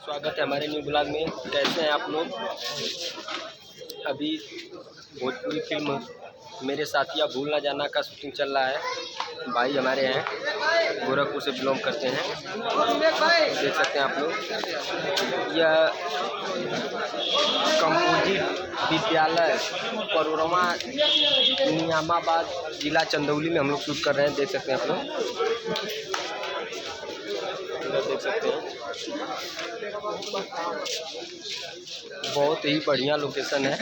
स्वागत है हमारे न्यू ब्लॉग में। कैसे हैं आप लोग? अभी भोजपुरी फिल्म मेरे साथिया भूल ना जाना का शूटिंग चल रहा है। भाई हमारे हैं, गोरखपुर से बिलोंग करते हैं। देख सकते हैं आप लोग, यह कंपोजिट विद्यालय परोरमा नियामाबाद जिला चंदौली में हम लोग शूट कर रहे हैं। देख सकते हैं आप लोग, देख सकते हैं, बहुत ही बढ़िया लोकेशन है।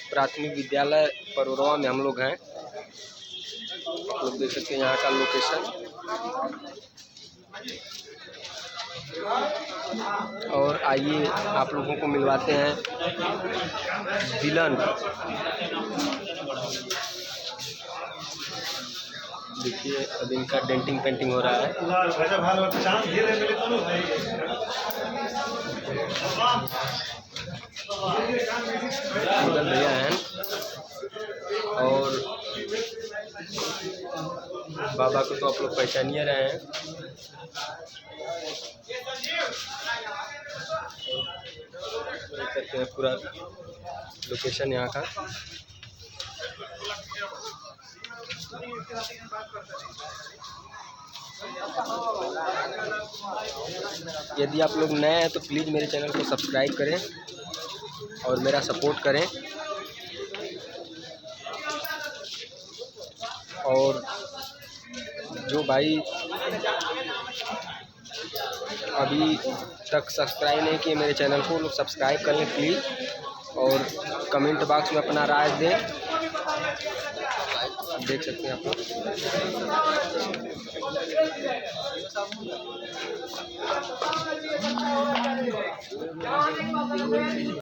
प्राथमिक विद्यालय परोरमा में हम लोग हैं। आप लोग देख सकते हैं यहाँ का लोकेशन। और आइए आप लोगों को मिलवाते हैं विलन। देखिए अब इनका डेंटिंग पेंटिंग हो रहा है। भैया हैं और बाबा को तो आप लोग पहचान ही रहे हैं। देख सकते हैं पूरा लोकेशन यहाँ का। यदि आप लोग नए हैं तो प्लीज़ मेरे चैनल को सब्सक्राइब करें और मेरा सपोर्ट करें। और जो भाई अभी तक सब्सक्राइब नहीं किए मेरे चैनल को, लोग सब्सक्राइब कर लें प्लीज़। और कमेंट बॉक्स में अपना राय दें। देख सकते हैं आप लोग।